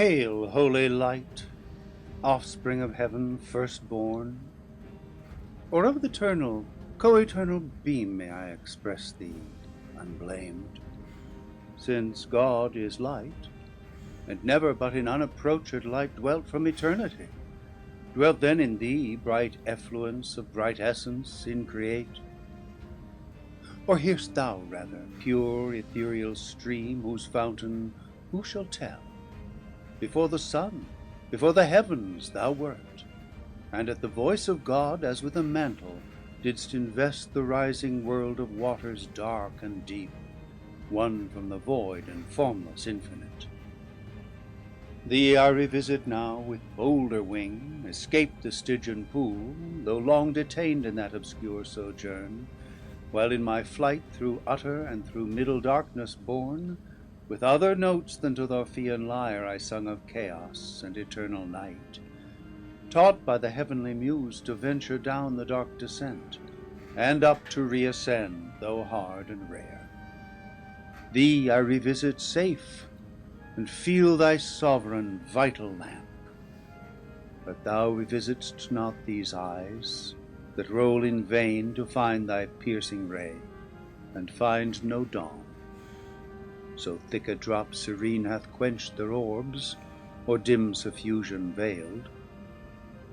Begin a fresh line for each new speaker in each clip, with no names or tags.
Hail, holy light, offspring of heaven firstborn, or of the eternal, co-eternal beam may I express thee unblamed, since God is light, and never but in unapproached light dwelt from eternity. Dwelt then in thee bright effluence of bright essence increate? Or hear'st thou rather pure ethereal stream, whose fountain who shall tell? Before the sun, before the heavens thou wert, and at the voice of God as with a mantle didst invest the rising world of waters dark and deep, one from the void and formless infinite. Thee I revisit now with bolder wing, escaped the Stygian pool, though long detained in that obscure sojourn, while in my flight through utter and through middle darkness borne, with other notes than to the Orphean lyre I sung of chaos and eternal night, taught by the heavenly muse to venture down the dark descent, and up to reascend, though hard and rare. Thee I revisit safe, and feel thy sovereign vital lamp. But thou revisit'st not these eyes, that roll in vain to find thy piercing ray, and find no dawn. So thick a drop serene hath quenched their orbs, or dim suffusion veiled.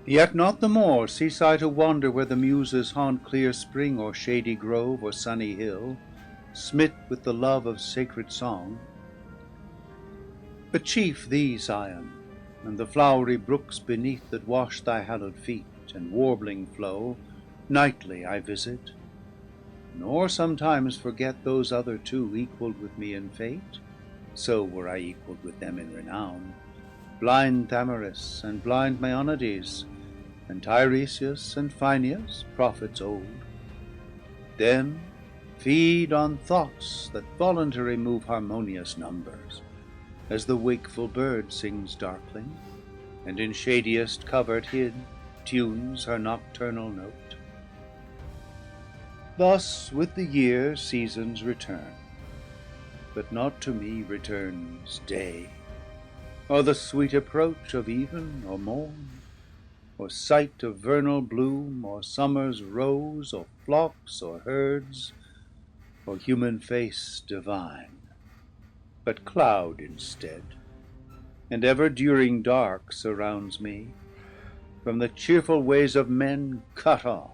Yet not the more cease I to wander where the Muses haunt clear spring, or shady grove, or sunny hill, smit with the love of sacred song. But chief thee, Zion, and the flowery brooks beneath that wash thy hallowed feet, and warbling flow, nightly I visit, nor sometimes forget those other two equalled with me in fate, so were I equalled with them in renown, blind Thamyris and blind Maeonides, and Tiresias and Phineus, prophets old. Then feed on thoughts that voluntary move harmonious numbers, as the wakeful bird sings darkling, and in shadiest covert hid tunes her nocturnal note. Thus with the year seasons return, but not to me returns day, or the sweet approach of even or morn, or sight of vernal bloom, or summer's rose, or flocks, or herds, or human face divine, but cloud instead, and ever-during dark surrounds me, from the cheerful ways of men cut off,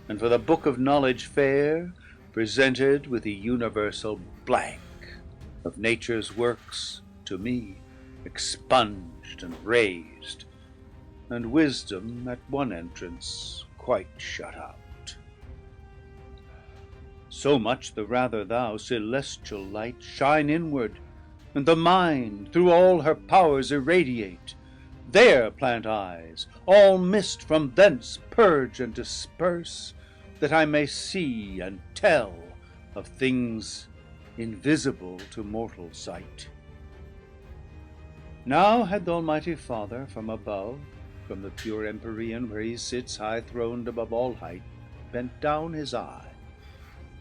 and for the book of knowledge fair presented with the universal blank of nature's works to me expunged and raised, and wisdom at one entrance quite shut out. So much the rather thou, celestial light, shine inward, and the mind through all her powers irradiate. There plant eyes, all mist from thence purge and disperse, that I may see and tell of things invisible to mortal sight. Now had the Almighty Father from above, from the pure Empyrean where he sits high throned above all height, bent down his eye,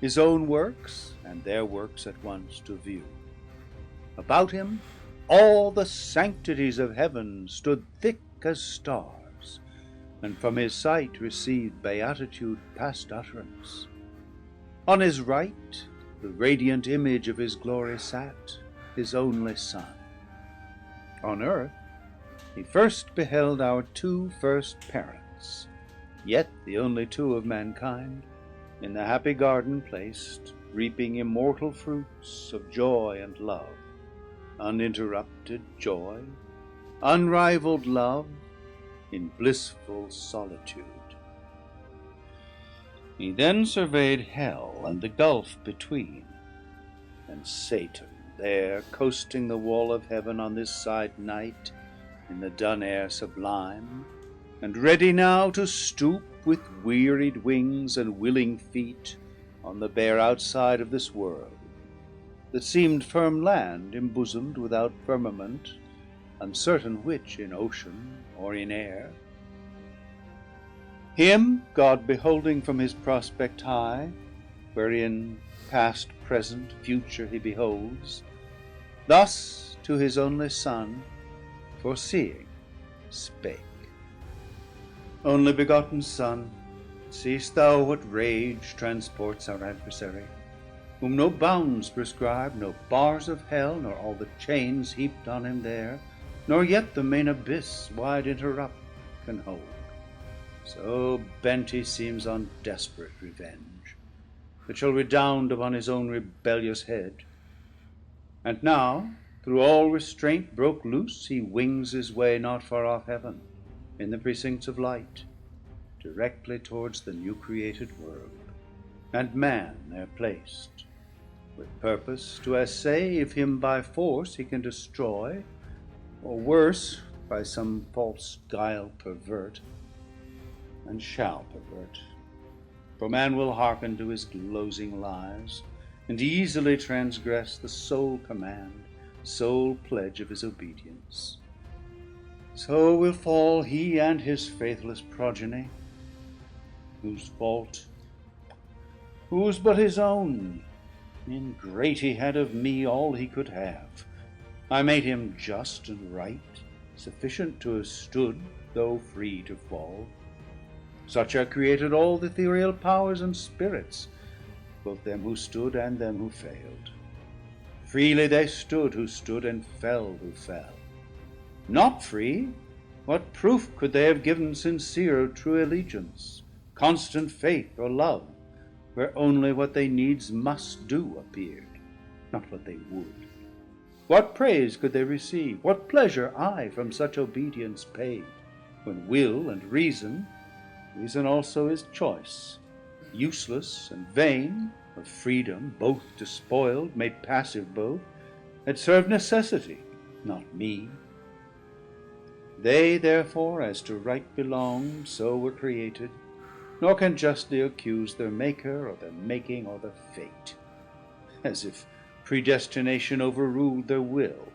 his own works and their works at once to view. About him all the sanctities of heaven stood thick as stars, and from his sight received beatitude past utterance. On his right the radiant image of his glory sat, his only Son. On earth he first beheld our two first parents, yet the only two of mankind, in the happy garden placed, reaping immortal fruits of joy and love, uninterrupted joy, unrivaled love, in blissful solitude. He then surveyed hell and the gulf between, and Satan there coasting the wall of heaven on this side night, in the dun air sublime, and ready now to stoop with wearied wings and willing feet on the bare outside of this world, that seemed firm land embosomed without firmament, uncertain which in ocean or in air. Him God beholding from his prospect high, wherein past, present, future he beholds, thus to his only Son foreseeing, spake. Only begotten Son, seest thou what rage transports our adversary, whom no bounds prescribe, no bars of hell, nor all the chains heaped on him there, nor yet the main abyss wide interrupt can hold. So bent he seems on desperate revenge, that shall redound upon his own rebellious head. And now, through all restraint broke loose, he wings his way not far off heaven, in the precincts of light, directly towards the new created world, and man there placed, with purpose to assay if him by force he can destroy, or worse, by some false guile pervert, and shall pervert. For man will hearken to his glozing lies, and easily transgress the sole command, sole pledge of his obedience. So will fall he and his faithless progeny, whose fault, whose but his own. Ingrate, he had of me all he could have. I made him just and right, sufficient to have stood, though free to fall. Such I created all the ethereal powers and spirits, both them who stood and them who failed. Freely they stood who stood, and fell who fell. Not free, what proof could they have given sincere or true allegiance, constant faith or love, where only what they needs must do appeared, not what they would? What praise could they receive, what pleasure I from such obedience paid, when will and reason also is choice, useless and vain, of freedom both despoiled, made passive both, had served necessity, not me. They therefore, as to right belonged, so were created, nor can justly accuse their maker, or their making, or their fate, as if predestination overruled their will,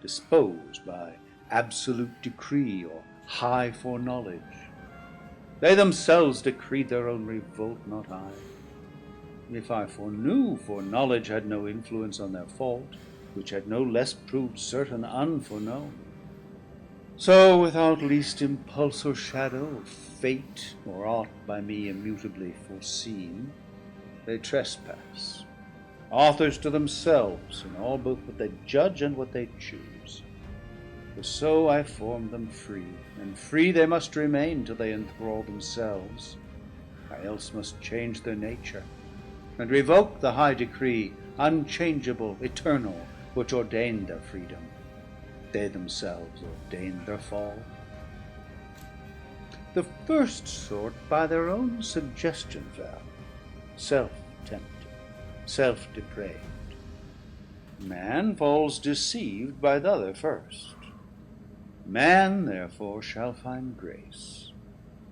disposed by absolute decree or high foreknowledge. They themselves decreed their own revolt, not I. If I foreknew, foreknowledge had no influence on their fault, which had no less proved certain unforeknown. So without least impulse or shadow of fate, or aught by me immutably foreseen, they trespass, authors to themselves in all both what they judge and what they choose. For so I formed them free, and free they must remain till they enthrall themselves. I else must change their nature, and revoke the high decree, unchangeable, eternal, which ordained their freedom. They themselves ordained their fall. The first sort by their own suggestion fell, self-tempted, self-depraved. Man falls deceived by the other first. Man therefore shall find grace,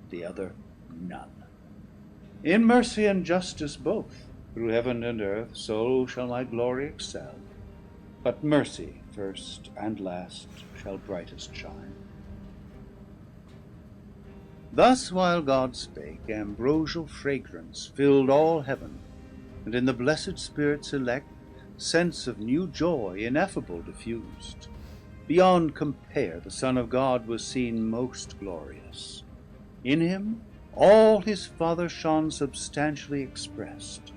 the other none. In mercy and justice both, through heaven and earth, so shall my glory excel. But mercy first and last shall brightest shine. Thus while God spake, ambrosial fragrance filled all heaven, and in the blessed spirits elect sense of new joy ineffable diffused. Beyond compare the Son of God was seen most glorious. In him all his Father shone substantially expressed,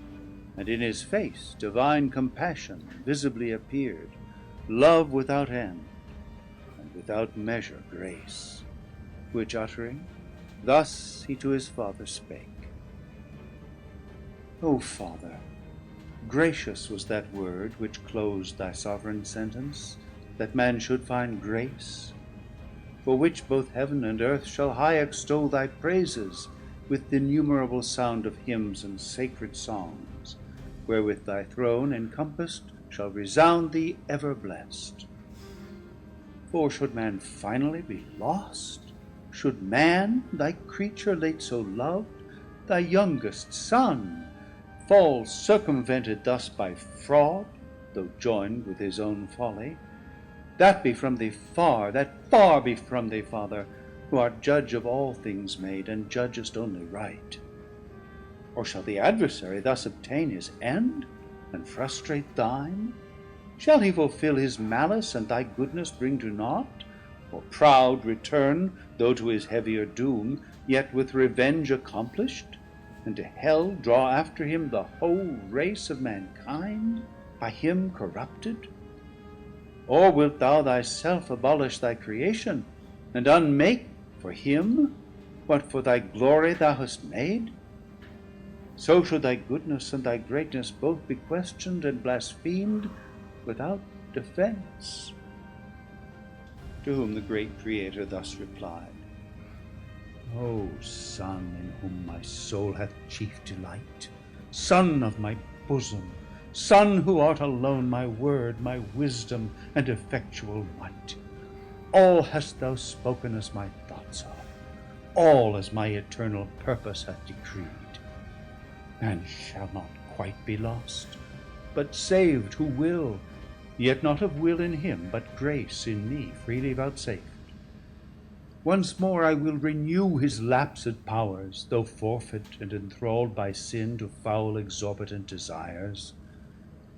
and in his face divine compassion visibly appeared, love without end, and without measure grace, which uttering, thus he to his Father spake. O Father, gracious was that word which closed thy sovereign sentence, that man should find grace, for which both heaven and earth shall high extol thy praises with the innumerable sound of hymns and sacred songs, wherewith thy throne encompassed shall resound thee ever blessed. For should man finally be lost, should man, thy creature late so loved, thy youngest son, fall circumvented thus by fraud, though joined with his own folly, that be from thee far, that far be from thee, Father, who art judge of all things made, and judgest only right. Or shall the adversary thus obtain his end, and frustrate thine? Shall he fulfill his malice, and thy goodness bring to naught? or proud return, though to his heavier doom, yet with revenge accomplished, and to hell draw after him the whole race of mankind, by him corrupted? Or wilt thou thyself abolish thy creation, and unmake for him what for thy glory thou hast made? So should thy goodness and thy greatness both be questioned and blasphemed without defense. To whom the great Creator thus replied: O Son, in whom my soul hath chief delight, Son of my bosom, Son who art alone my word, my wisdom, and effectual might, all hast thou spoken as my thoughts are, all as my eternal purpose hath decreed, and shall not quite be lost, but saved who will, yet not of will in him, but grace in me freely vouchsafed. Once more I will renew his lapsed powers, though forfeit and enthralled by sin to foul exorbitant desires.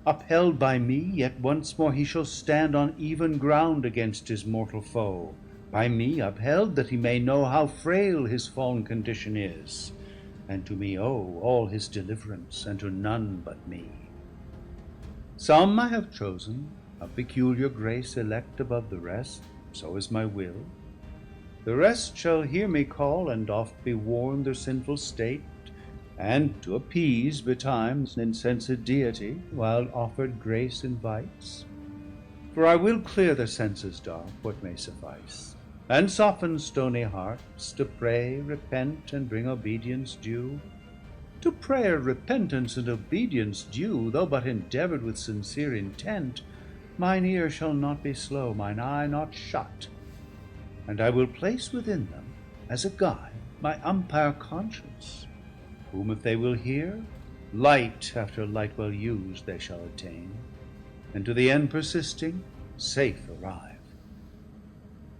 Upheld by me, yet once more he shall stand on even ground against his mortal foe, by me upheld, that he may know how frail his fallen condition is, and to me owe all his deliverance, and to none but me. Some I have chosen, of peculiar grace elect above the rest, so is my will. The rest shall hear me call, and oft be warned their sinful state, and to appease betimes insensate deity, while offered grace invites. For I will clear their senses dark, what may suffice, and soften stony hearts, to pray, repent, and bring obedience due. To prayer, repentance, and obedience due, though but endeavour'd with sincere intent, mine ear shall not be slow, mine eye not shut, and I will place within them, as a guide, my umpire conscience, whom if they will hear, light after light well used they shall attain, and to the end persisting, safe arrive.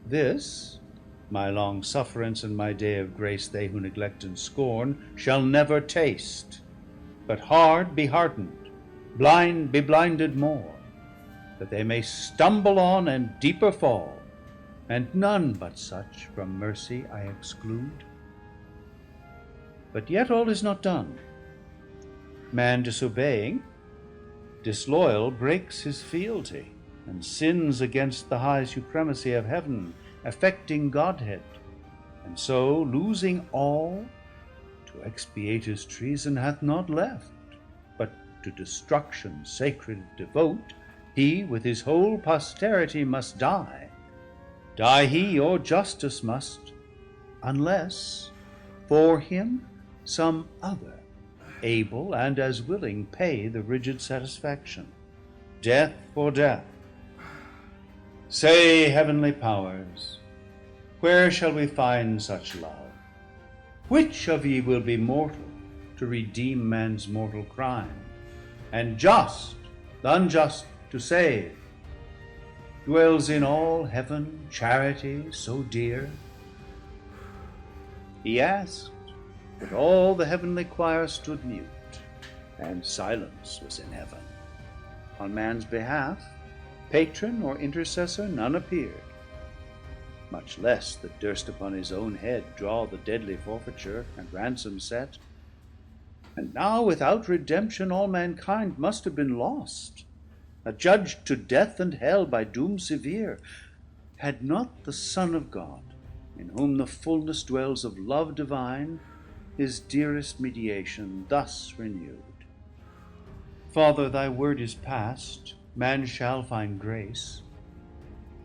This, my long sufferance and my day of grace, they who neglect and scorn shall never taste, but hard be hardened, blind be blinded more, that they may stumble on and deeper fall, and none but such from mercy I exclude. But yet all is not done. Man disobeying, disloyal, breaks his fealty, and sins against the high supremacy of heaven, affecting Godhead, and so losing all, to expiate his treason hath not left, but to destruction sacred devote, he with his whole posterity must die. Die he, or justice must, unless for him some other, able and as willing, pay the rigid satisfaction, death for death. Say, heavenly powers, where shall we find such love? Which of ye will be mortal to redeem man's mortal crime, and just the unjust to save? Dwells in all heaven charity so dear? He asked, but all the heavenly choir stood mute, and silence was in heaven. On man's behalf, patron or intercessor none appeared, much less that durst upon his own head draw the deadly forfeiture and ransom set. And now without redemption all mankind must have been lost, adjudged to death and hell by doom severe, had not the Son of God, in whom the fullness dwells of love divine, his dearest mediation thus renewed. Father, thy word is past, man shall find grace.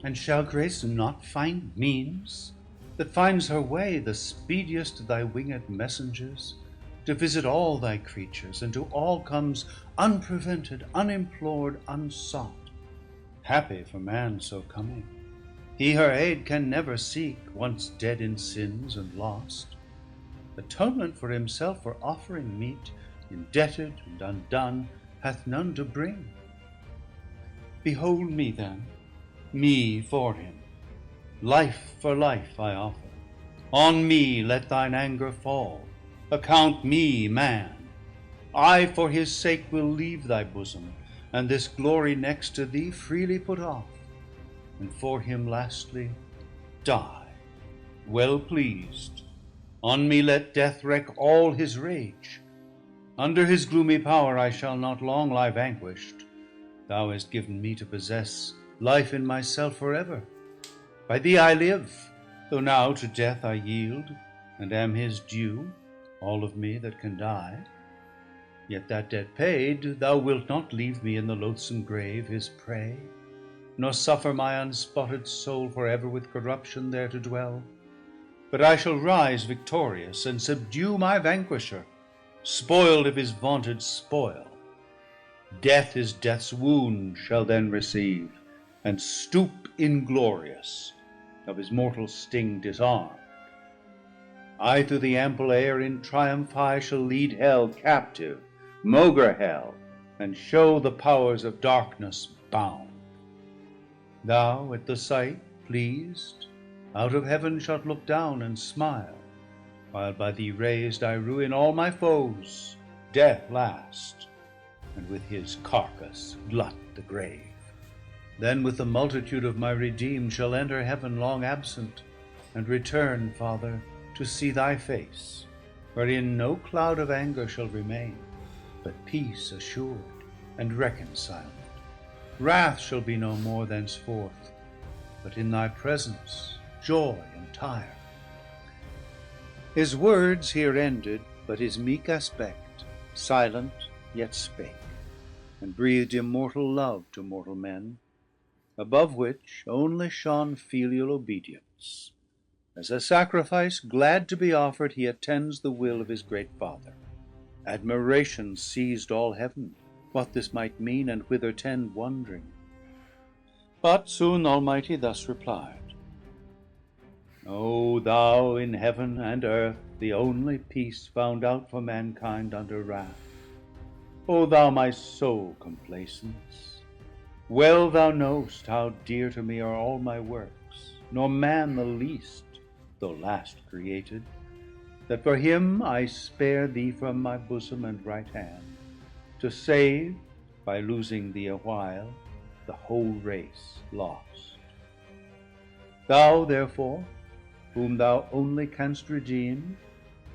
And shall grace not find means, that finds her way, the speediest of thy winged messengers, to visit all thy creatures, and to all comes unprevented, unimplored, unsought? Happy for man so coming. He her aid can never seek, once dead in sins and lost. Atonement for himself for offering meet, indebted and undone, hath none to bring. Behold me then, me for him, life for life I offer. On me let thine anger fall, account me man. I for his sake will leave thy bosom, and this glory next to thee freely put off, and for him lastly die, well pleased. On me let death wreak all his rage. Under his gloomy power I shall not long lie vanquished. Thou hast given me to possess life in myself forever. By thee I live, though now to death I yield, and am his due, all of me that can die. Yet that debt paid, thou wilt not leave me in the loathsome grave his prey, nor suffer my unspotted soul forever with corruption there to dwell. But I shall rise victorious, and subdue my vanquisher, spoiled of his vaunted spoil. Death his death's wound shall then receive, and stoop inglorious, of his mortal sting disarmed. I through the ample air in triumph high shall lead hell captive, maugre hell, and show the powers of darkness bound. Thou at the sight pleased, out of heaven shalt look down and smile, while by thee raised I ruin all my foes, death last, and with his carcass glut the grave. Then with the multitude of my redeemed shall enter heaven long absent, and return, Father, to see thy face, wherein no cloud of anger shall remain, but peace assured and reconciled. Wrath shall be no more thenceforth, but in thy presence joy entire. His words here ended, but his meek aspect silent yet spake, and breathed immortal love to mortal men, above which only shone filial obedience. As a sacrifice glad to be offered, he attends the will of his great Father. Admiration seized all heaven, what this might mean, and whither tend wondering. But soon Almighty thus replied, O thou in heaven and earth, the only peace found out for mankind under wrath, O thou my sole complacence, well thou know'st how dear to me are all my works, nor man the least, though last created, that for him I spare thee from my bosom and right hand, to save, by losing thee a while, the whole race lost. Thou therefore, whom thou only canst redeem,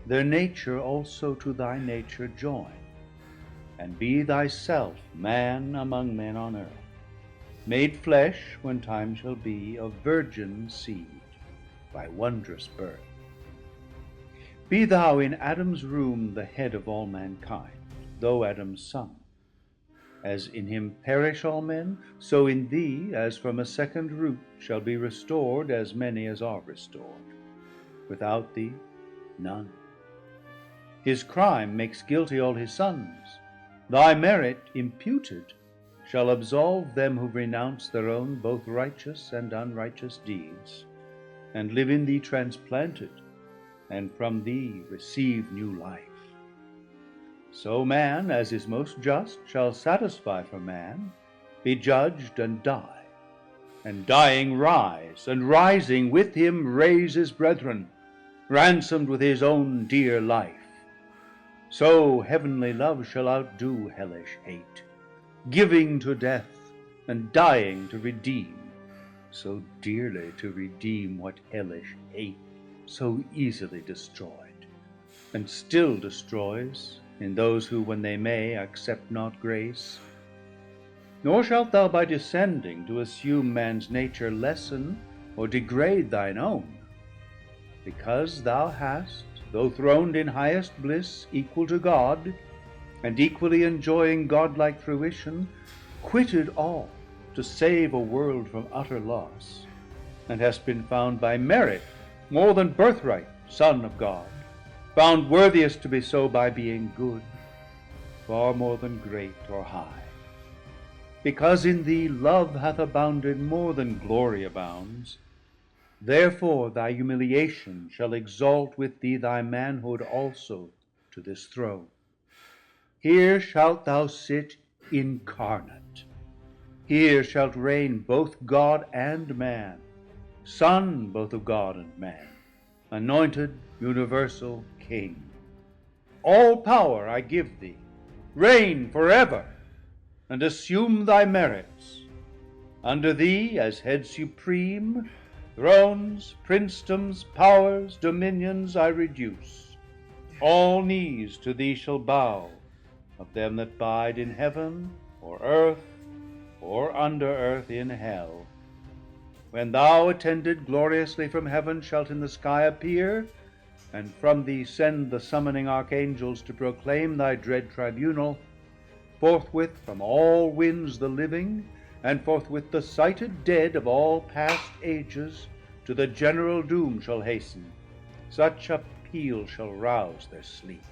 their nature also to thy nature join, and be thyself man among men on earth, made flesh when time shall be of virgin seed, by wondrous birth. Be thou in Adam's room the head of all mankind, though Adam's son. As in him perish all men, so in thee, as from a second root, shall be restored as many as are restored. Without thee, none. His crime makes guilty all his sons. Thy merit imputed shall absolve them who renounce their own both righteous and unrighteous deeds, and live in thee transplanted, and from thee receive new life. So man, as is most just, shall satisfy for man, be judged and die, and dying rise, and rising with him raise his brethren, ransomed with his own dear life. So heavenly love shall outdo hellish hate, giving to death and dying to redeem, so dearly to redeem what hellish hate so easily destroyed, and still destroys in those who, when they may, accept not grace. Nor shalt thou by descending to assume man's nature lessen or degrade thine own, because thou hast, though throned in highest bliss equal to God, and equally enjoying godlike fruition, quitted all to save a world from utter loss, and hast been found by merit more than birthright Son of God, found worthiest to be so by being good, far more than great or high. Because in thee love hath abounded more than glory abounds, therefore thy humiliation shall exalt with thee thy manhood also to this throne. Here shalt thou sit incarnate. Here shalt reign both God and man, Son both of God and man, anointed universal King. All power I give thee, reign forever, and assume thy merits. Under thee, as head supreme, Thrones, princedoms, powers, dominions I reduce. All knees to thee shall bow, of them that bide in heaven, or earth, or under earth in hell. When thou, attended gloriously from heaven, shalt in the sky appear, and from thee send the summoning archangels to proclaim thy dread tribunal, forthwith from all winds the living, and forthwith the sighted dead of all past ages, to the general doom shall hasten. Such a peal shall rouse their sleep.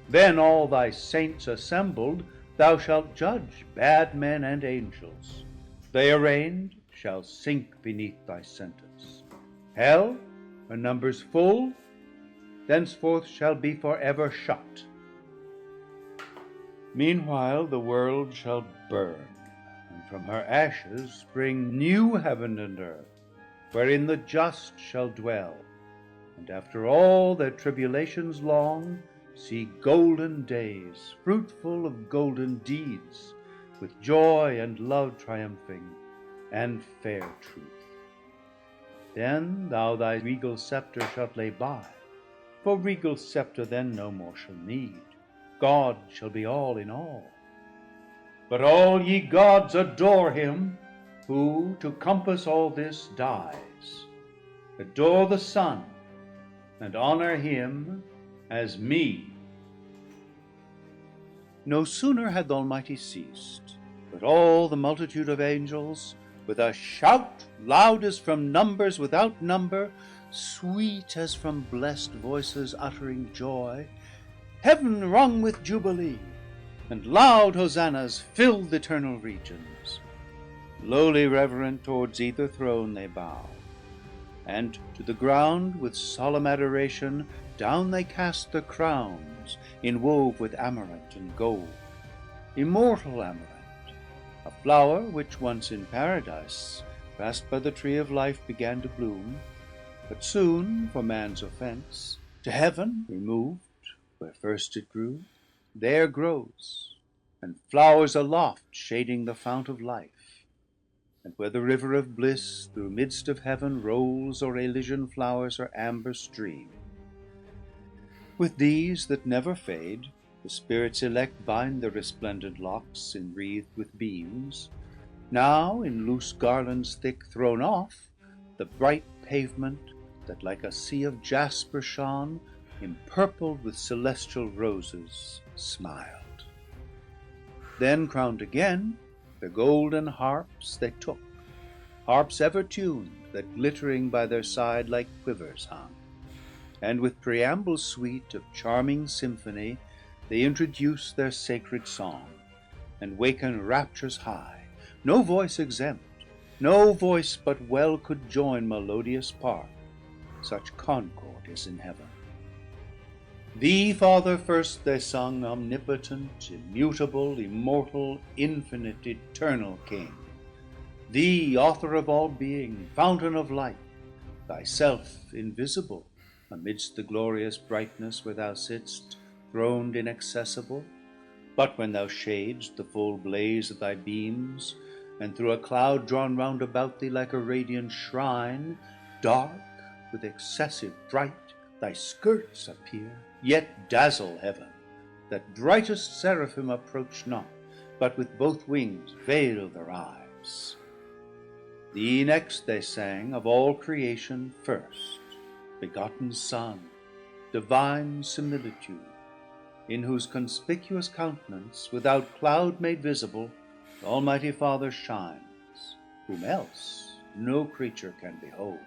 Then all thy saints assembled, thou shalt judge bad men and angels. They arraigned shall sink beneath thy sentence. Hell, her numbers full, thenceforth shall be forever shut. Meanwhile the world shall burn, and from her ashes spring new heaven and earth, wherein the just shall dwell, and after all their tribulations long, see golden days, fruitful of golden deeds, with joy and love triumphing, and fair truth. Then thou thy regal scepter shalt lay by, for regal scepter then no more shall need. God shall be all in all. But all ye gods adore him, who to compass all this dies. Adore the Son, and honor him as me. No sooner had the Almighty ceased, but all the multitude of angels, with a shout loud as from numbers without number, sweet as from blessed voices uttering joy, heaven rung with jubilee, and loud hosannas filled the eternal regions. Lowly reverent towards either throne they bow, and to the ground with solemn adoration down they cast their crowns, inwove with amaranth and gold. Immortal amaranth, a flower which once in paradise, fast by the tree of life, began to bloom, but soon, for man's offense, to heaven removed, where first it grew, there grows, and flowers aloft shading the fount of life. And where the river of bliss through midst of heaven rolls, or Elysian flowers or amber stream. With these that never fade, the spirits elect bind their resplendent locks enwreathed with beams. Now in loose garlands thick thrown off, the bright pavement that like a sea of jasper shone, empurpled with celestial roses, smiled. Then crowned again, the golden harps they took, harps ever tuned, that glittering by their side like quivers hung. And with preamble sweet of charming symphony, they introduce their sacred song, and waken raptures high, no voice exempt, no voice but well could join melodious part, such concord is in heaven. Thee, Father, first they sung, omnipotent, immutable, immortal, infinite, eternal King. Thee, author of all being, fountain of light, thyself invisible, amidst the glorious brightness where thou sittst, throned inaccessible. But when thou shadest the full blaze of thy beams, and through a cloud drawn round about thee like a radiant shrine, dark with excessive fright, thy skirts appear, yet dazzle heaven, that brightest seraphim approach not, but with both wings veil their eyes. Thee next they sang, of all creation first, begotten Son, divine similitude, in whose conspicuous countenance, without cloud made visible, the Almighty Father shines, whom else no creature can behold.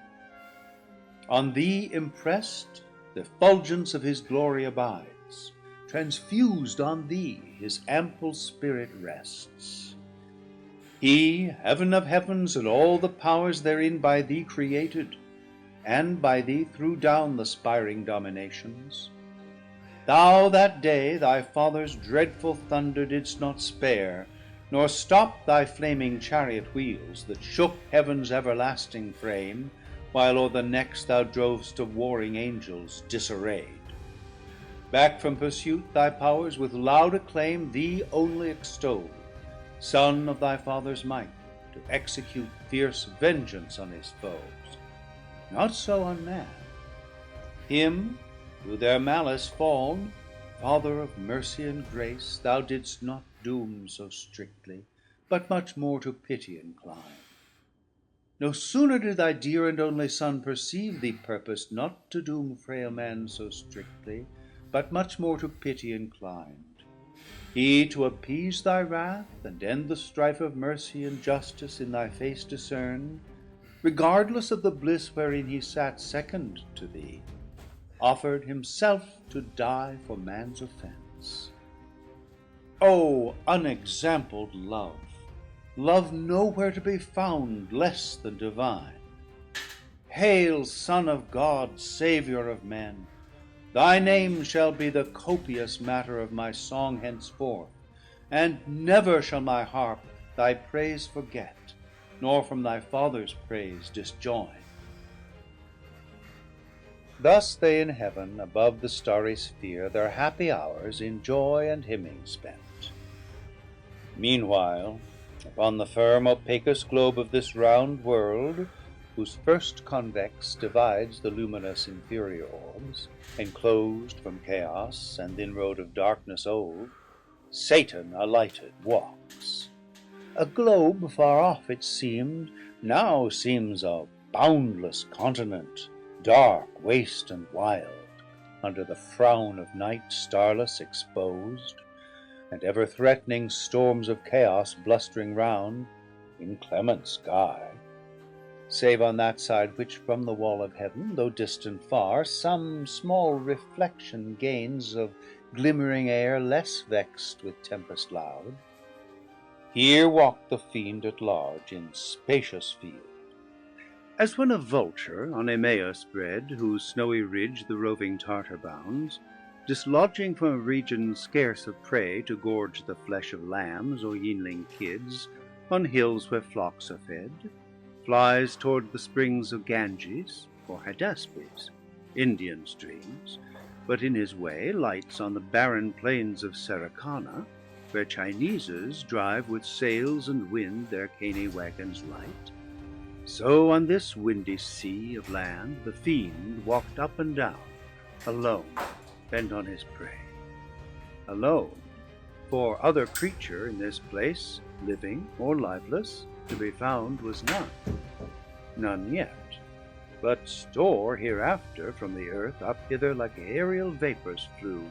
On thee impressed, the effulgence of his glory abides, transfused on thee his ample spirit rests. He, heaven of heavens, and all the powers therein by thee created, and by thee threw down the spiring dominations. Thou that day thy father's dreadful thunder didst not spare, nor stop thy flaming chariot wheels that shook heaven's everlasting frame, while o'er the necks thou drovest of warring angels disarrayed. Back from pursuit thy powers with loud acclaim thee only extolled, Son of thy Father's might, to execute fierce vengeance on his foes. Not so on man. Him, through their malice fall'n, Father of mercy and grace, thou didst not doom so strictly, but much more to pity incline. No sooner did thy dear and only Son perceive thee purposed not to doom frail man so strictly, but much more to pity inclined. He to appease thy wrath, and end the strife of mercy and justice in thy face discerned, regardless of the bliss wherein he sat second to thee, offered himself to die for man's offense. O unexampled love! Love nowhere to be found less than divine. Hail, Son of God, Saviour of men! Thy name shall be the copious matter of my song henceforth, and never shall my harp thy praise forget, nor from thy Father's praise disjoin. Thus they in heaven, above the starry sphere, their happy hours in joy and hymning spent. Meanwhile, upon the firm opacous globe of this round world, whose first convex divides the luminous inferior orbs, enclosed from chaos and the inroad of darkness old, Satan alighted walks. A globe far off it seemed, now seems a boundless continent, dark, waste, and wild, under the frown of night starless exposed, and ever threatening storms of chaos blustering round, inclement sky, save on that side which from the wall of heaven, though distant far, some small reflection gains of glimmering air less vexed with tempest loud. Here walked the fiend at large in spacious field, as when a vulture on Emmaus bred, whose snowy ridge the roving Tartar bounds, dislodging from a region scarce of prey to gorge the flesh of lambs or yeanling kids on hills where flocks are fed, flies toward the springs of Ganges or Hydaspes, Indian streams, but in his way lights on the barren plains of Saracana, where Chineses drive with sails and wind their caney wagons light. So on this windy sea of land the fiend walked up and down, alone, bent on his prey. Alone, for other creature in this place, living or lifeless, to be found was none. None yet, but store hereafter from the earth up hither like aerial vapors flew,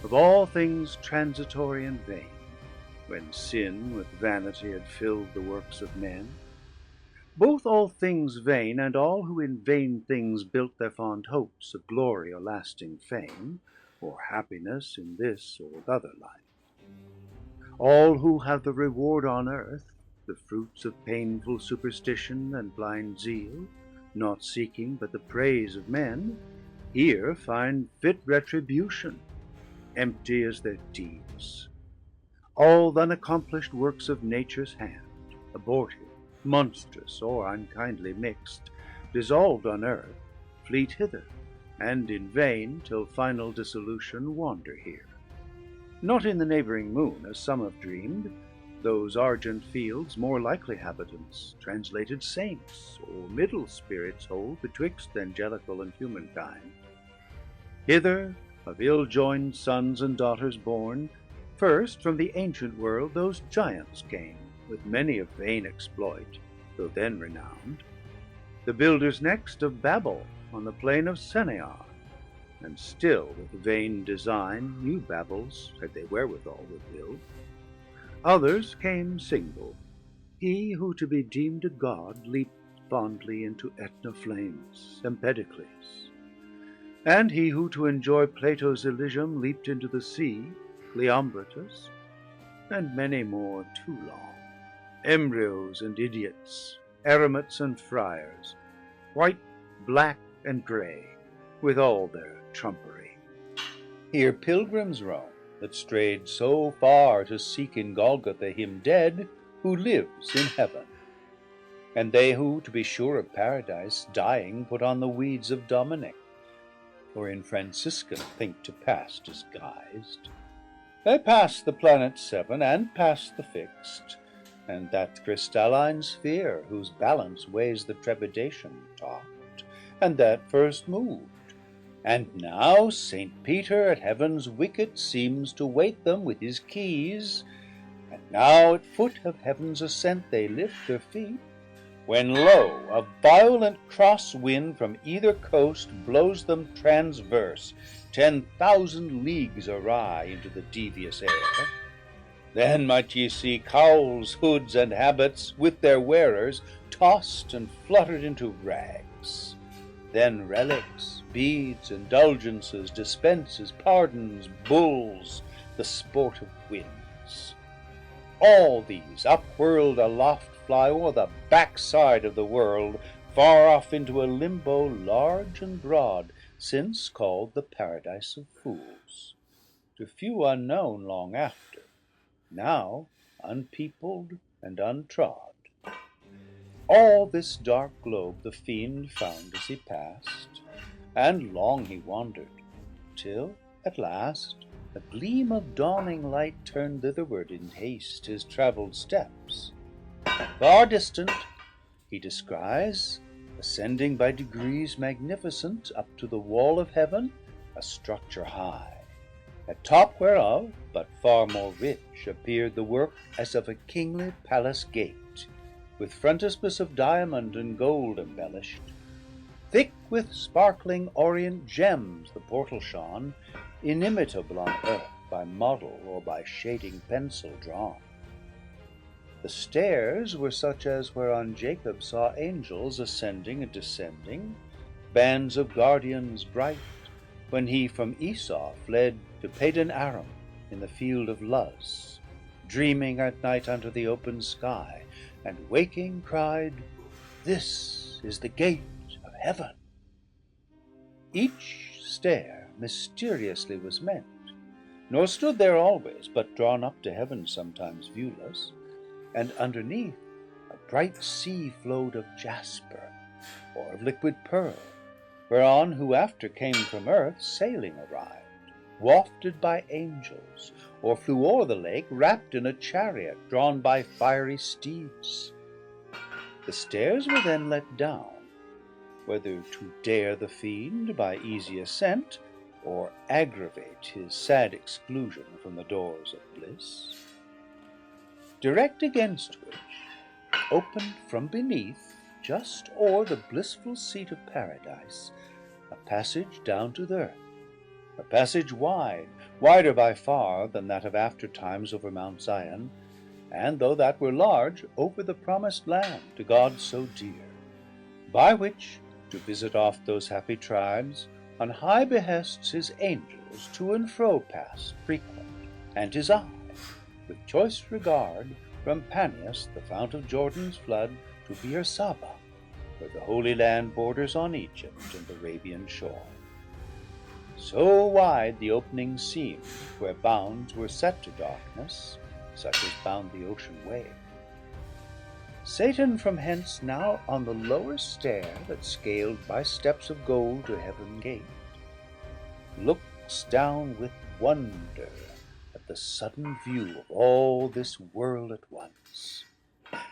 of all things transitory and vain, when sin with vanity had filled the works of men. Both all things vain, and all who in vain things built their fond hopes of glory or lasting fame, or happiness in this or other life. All who have the reward on earth, the fruits of painful superstition and blind zeal, not seeking but the praise of men, here find fit retribution, empty as their deeds. All th' unaccomplished works of nature's hand, abortive, monstrous, or unkindly mixed, dissolved on earth, fleet hither, and in vain till final dissolution wander here. Not in the neighboring moon, as some have dreamed, those argent fields more likely habitants, translated saints, or middle spirits hold betwixt angelical and humankind. Hither of ill-joined sons and daughters born, first from the ancient world those giants came, with many a vain exploit, though then renowned. The builders next of Babel on the plain of Sennaar, and still with vain design new Babels, had they wherewithal, would build. Others came single. He who to be deemed a god leaped fondly into Etna flames, Empedocles. And he who to enjoy Plato's Elysium leaped into the sea, Cleombrotus, and many more too long, embryos and idiots, eremites and friars, white, black, and grey, with all their trumpery. Here pilgrims roam, that strayed so far to seek in Golgotha him dead who lives in heaven, and they who, to be sure of paradise, dying put on the weeds of Dominic, or in Franciscan think to pass disguised. They pass the planet 7 and pass the fixed, and that crystalline sphere whose balance weighs the trepidation taught, and that first moved. And now St. Peter at heaven's wicket seems to wait them with his keys, and now at foot of heaven's ascent they lift their feet, when lo, a violent cross wind from either coast blows them transverse 10,000 leagues awry into the devious air. Then might ye see cowls, hoods, and habits with their wearers tossed and fluttered into rags. Then relics, beads, indulgences, dispenses, pardons, bulls, the sport of winds. All these upwhirled aloft fly o'er the backside of the world, far off into a limbo large and broad, since called the paradise of fools, to few unknown long after, now unpeopled and untrod. All this dark globe the fiend found as he passed, and long he wandered, till at last a gleam of dawning light turned thitherward in haste his travelled steps. Far distant he descries, ascending by degrees magnificent, up to the wall of heaven, a structure high, at top whereof, but far more rich, appeared the work as of a kingly palace gate, with frontispice of diamond and gold embellished. Thick with sparkling orient gems the portal shone, inimitable on earth by model or by shading pencil drawn. The stairs were such as whereon Jacob saw angels ascending and descending, bands of guardians bright, when he from Esau fled to Padan Aram in the field of Luz, dreaming at night under the open sky, and waking cried, "This is the gate of heaven." Each stair mysteriously was meant, nor stood there always, but drawn up to heaven sometimes viewless, and underneath a bright sea flowed of jasper, or of liquid pearl, whereon who after came from earth sailing arrived, wafted by angels, or flew o'er the lake wrapped in a chariot drawn by fiery steeds. The stairs were then let down, whether to dare the fiend by easy ascent, or aggravate his sad exclusion from the doors of bliss. Direct against which opened from beneath, just o'er the blissful seat of paradise, a passage down to the earth, a passage wide, wider by far than that of after times over Mount Zion, and though that were large, over the promised land to God so dear, by which to visit oft those happy tribes, on high behests his angels to and fro passed frequent, and his eye, with choice regard, from Panias, the fount of Jordan's flood, to Beersaba, where the Holy Land borders on Egypt and the Arabian shore. So wide the opening seemed, where bounds were set to darkness, such as bound the ocean wave. Satan from hence now on the lower stair that scaled by steps of gold to heaven gate, looks down with wonder at the sudden view of all this world at once,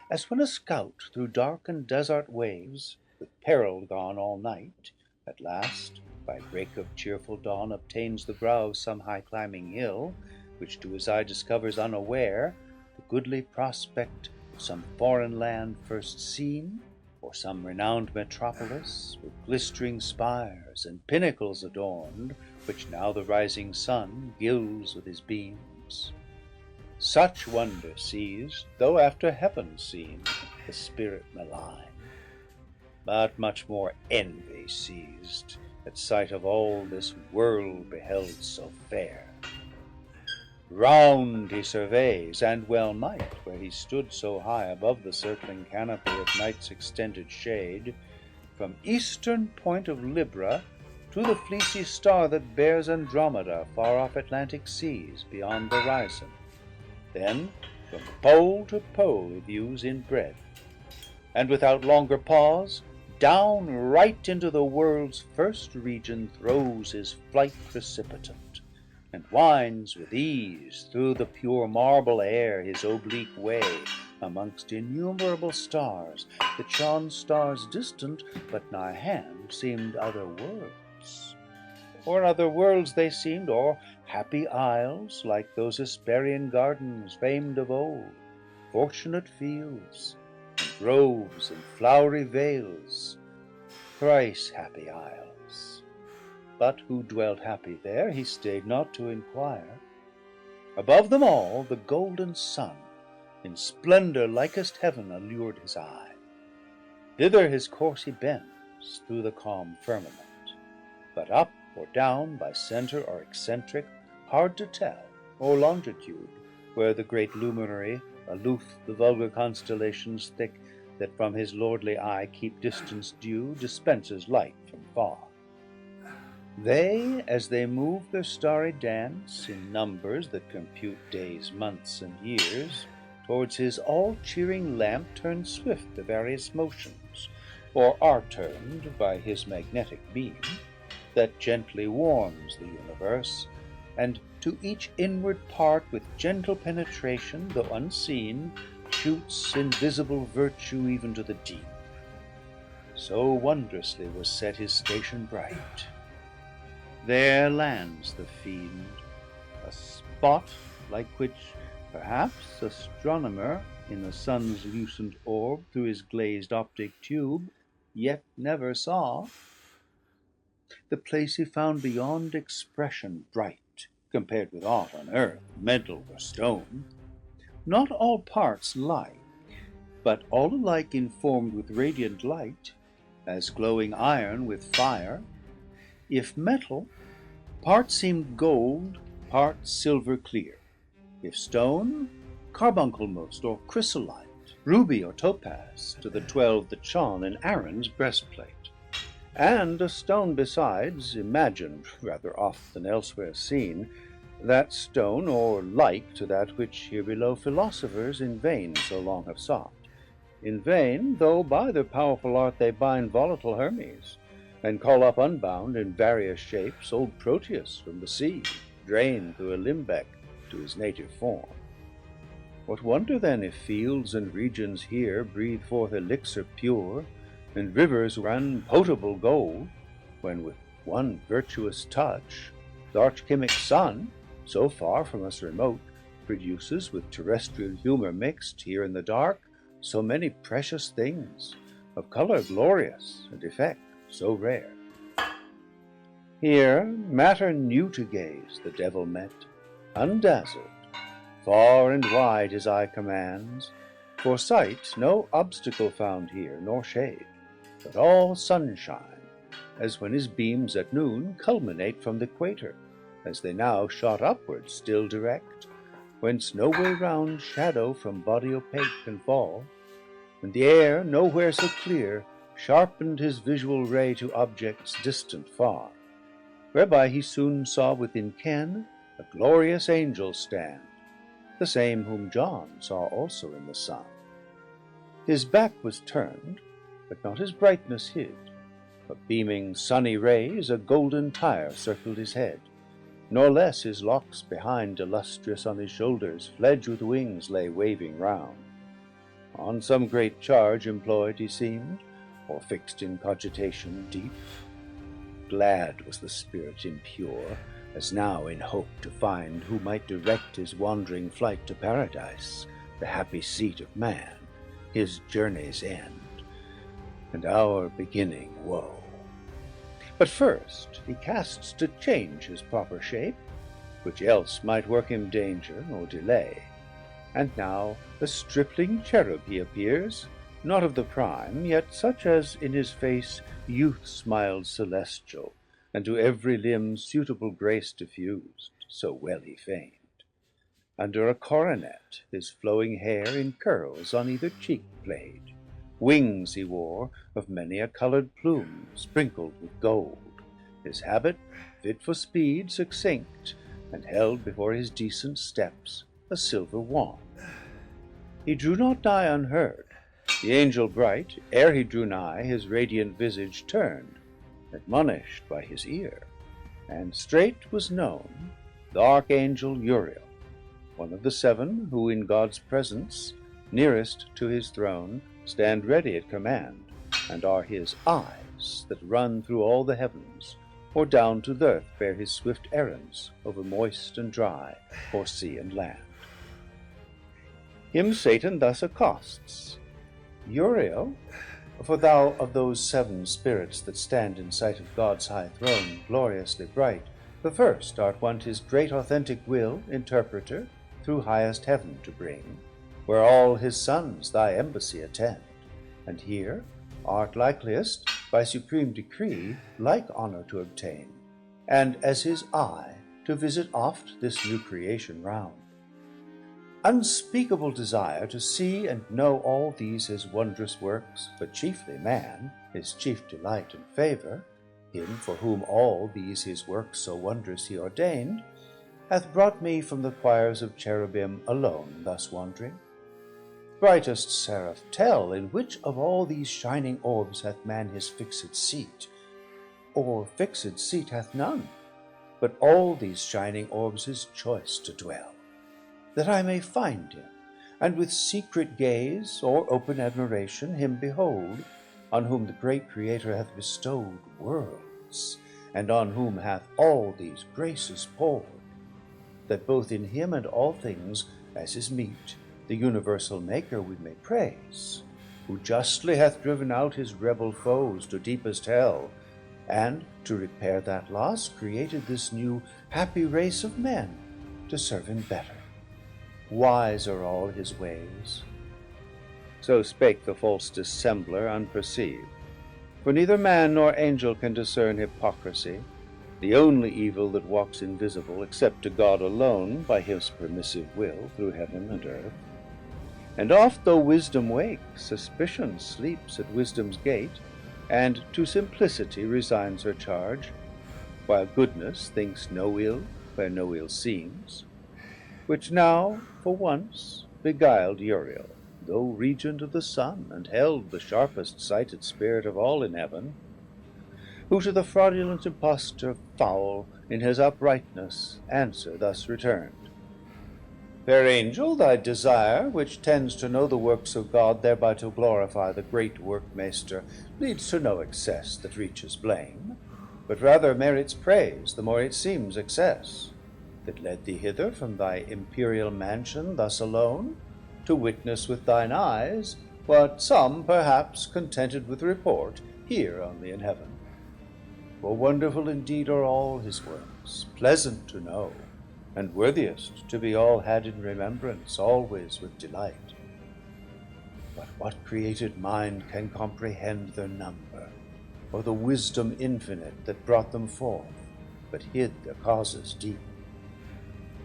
as when a scout through dark and desert waves, with peril gone all night, at last by break of cheerful dawn obtains the brow of some high climbing hill, which to his eye discovers unaware the goodly prospect of some foreign land first seen, or some renowned metropolis with glistering spires and pinnacles adorned, which now the rising sun gilds with his beams. Such wonder seized, though after heaven seen, the spirit malign, but much more envy seized at sight of all this world beheld so fair. Round he surveys, and well might, where he stood so high above the circling canopy of night's extended shade, from eastern point of Libra to the fleecy star that bears Andromeda far off Atlantic seas beyond the horizon. Then from pole to pole he views in breadth, and without longer pause, down right into the world's first region throws his flight precipitant, and winds with ease through the pure marble air his oblique way amongst innumerable stars, that shone stars distant, but nigh hand seemed other worlds. Or other worlds they seemed, or happy isles, like those Hesperian gardens famed of old, fortunate fields, and groves and flowery vales, thrice happy isles. But who dwelt happy there, he stayed not to inquire. Above them all the golden sun, in splendor likest heaven, allured his eye. Thither his course he bends through the calm firmament, but up or down, by center or eccentric, hard to tell, or longitude, where the great luminary, aloof the vulgar constellations thick, that from his lordly eye keep distance due, dispenses light from far. They, as they move their starry dance, in numbers that compute days, months, and years, towards his all-cheering lamp turn swift the various motions, or are turned by his magnetic beam, that gently warms the universe, and to each inward part with gentle penetration, though unseen, shoots invisible virtue even to the deep. So wondrously was set his station bright. There lands the fiend, a spot like which perhaps astronomer in the sun's lucent orb through his glazed optic tube yet never saw. The place he found beyond expression bright, compared with aught on earth, metal or stone. Not all parts like, but all alike informed with radiant light, as glowing iron with fire. If metal, part seemed gold, part silver clear. If stone, carbuncle most, or chrysolite, ruby or topaz, to the 12 that shone in Aaron's breastplate. And a stone besides, imagined rather oft than elsewhere seen, that stone or like to that which here below philosophers in vain so long have sought. In vain, though by their powerful art they bind volatile Hermes, and call up unbound in various shapes old Proteus from the sea, drained through a limbeck to his native form. What wonder then if fields and regions here breathe forth elixir pure, and rivers run potable gold, when with one virtuous touch the archchimic sun, so far from us remote, produces with terrestrial humor mixed here in the dark so many precious things, of color glorious and effect so rare. Here matter new to gaze the devil met, undazzled. Far and wide his eye commands, for sight no obstacle found here, nor shade, but all sunshine, as when his beams at noon culminate from the equator, as they now shot upward still direct, whence no way round shadow from body opaque can fall, and the air nowhere so clear sharpened his visual ray to objects distant far, whereby he soon saw within ken a glorious angel stand, the same whom John saw also in the sun. His back was turned, but not his brightness hid. Of beaming sunny rays a golden tire circled his head, nor less his locks behind, illustrious on his shoulders, fledged with wings, lay waving round. On some great charge employed he seemed, or fixed in cogitation deep. Glad was the spirit impure, as now in hope to find who might direct his wandering flight to paradise, the happy seat of man, his journey's end, and our beginning woe. But first he casts to change his proper shape, which else might work him danger or delay. And now a stripling cherub he appears, not of the prime, yet such as in his face youth smiled celestial, and to every limb suitable grace diffused, so well he feigned. Under a coronet his flowing hair in curls on either cheek played. Wings he wore of many a colored plume, sprinkled with gold. His habit, fit for speed, succinct, and held before his decent steps a silver wand. He drew not nigh unheard. The angel bright, ere he drew nigh, his radiant visage turned, admonished by his ear, and straight was known the Archangel Uriel, one of the seven who in God's presence, nearest to his throne, stand ready at command, and are his eyes that run through all the heavens, or down to the earth bear his swift errands over moist and dry, o'er sea and land. Him Satan thus accosts: Uriel, for thou of those seven spirits that stand in sight of God's high throne, gloriously bright, the first art wont his great authentic will, interpreter, through highest heaven to bring, where all his sons thy embassy attend, and here art likeliest by supreme decree like honor to obtain, and as his eye to visit oft this new creation round. Unspeakable desire to see and know all these his wondrous works, but chiefly man, his chief delight and favor, him for whom all these his works so wondrous he ordained, hath brought me from the choirs of cherubim alone thus wandering. Brightest seraph, tell, in which of all these shining orbs hath man his fixed seat? Or fixed seat hath none, but all these shining orbs his choice to dwell, that I may find him, and with secret gaze or open admiration him behold, on whom the great Creator hath bestowed worlds, and on whom hath all these graces poured, that both in him and all things, as is meet, the universal Maker we may praise, who justly hath driven out his rebel foes to deepest hell, and to repair that loss created this new happy race of men to serve him better. Wise are all his ways. So spake the false dissembler unperceived, for neither man nor angel can discern hypocrisy, the only evil that walks invisible except to God alone by his permissive will through heaven and earth. And oft though wisdom wakes, suspicion sleeps at wisdom's gate, and to simplicity resigns her charge, while goodness thinks no ill where no ill seems, which now for once beguiled Uriel, though regent of the sun, and held the sharpest sighted spirit of all in heaven, who to the fraudulent impostor foul in his uprightness answer thus returned: Fair angel, thy desire, which tends to know the works of God, thereby to glorify the great workmaster, leads to no excess that reaches blame, but rather merits praise the more it seems excess, that led thee hither from thy imperial mansion thus alone, to witness with thine eyes what some, perhaps, contented with report, hear only in heaven. For wonderful indeed are all his works, pleasant to know, and worthiest to be all had in remembrance, always with delight. But what created mind can comprehend their number, or the wisdom infinite that brought them forth, but hid their causes deep?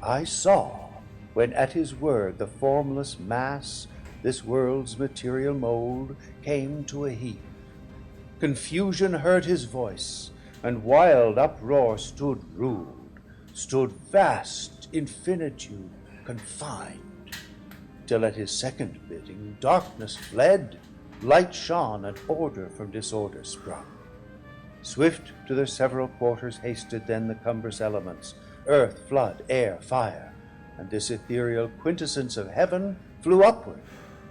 I saw, when at his word the formless mass, this world's material mold, came to a heap. Confusion heard his voice, and wild uproar stood rude, stood vast infinitude confined, till at his second bidding darkness fled, light shone, and order from disorder sprung. Swift to their several quarters hasted then the cumbrous elements, earth, flood, air, fire, and this ethereal quintessence of heaven flew upward,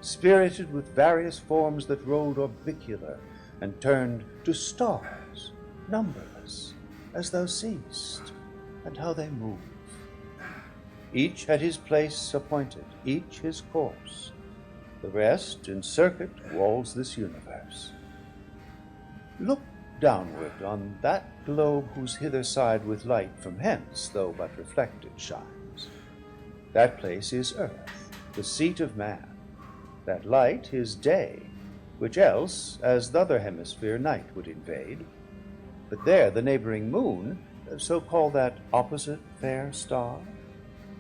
spirited with various forms that rolled orbicular, and turned to stars, numberless, as thou seest, and how they move. Each had his place appointed, each his course, the rest in circuit walls this universe. Look downward on that globe whose hither side with light from hence, though but reflected, shines. That place is earth, the seat of man, that light his day, which else, as the other hemisphere, night would invade. But there the neighboring moon, so call that opposite fair star,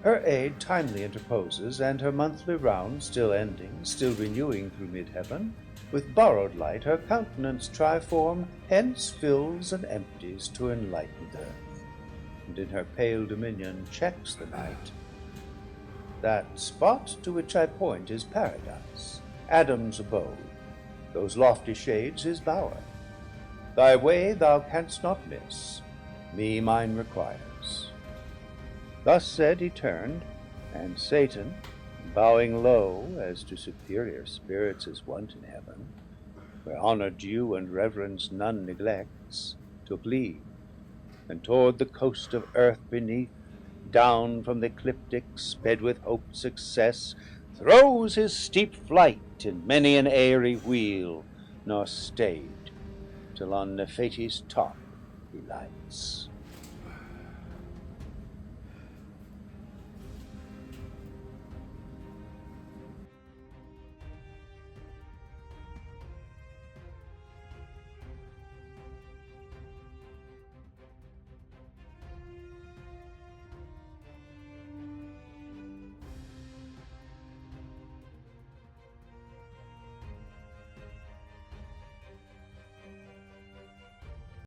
her aid timely interposes, and her monthly round still ending, still renewing through mid-heaven, with borrowed light her countenance triform hence fills and empties to enlightened earth, and in her pale dominion checks the night. That spot to which I point is paradise, Adam's abode, those lofty shades his bower. Thy way thou canst not miss, me mine requires. Thus said, he turned, and Satan, bowing low, as to superior spirits is wont in heaven, where honor due and reverence none neglects, took leave, and toward the coast of earth beneath, down from the ecliptic, sped with hoped success, throws his steep flight in many an airy wheel, nor stayed till on Nephates' top he lights.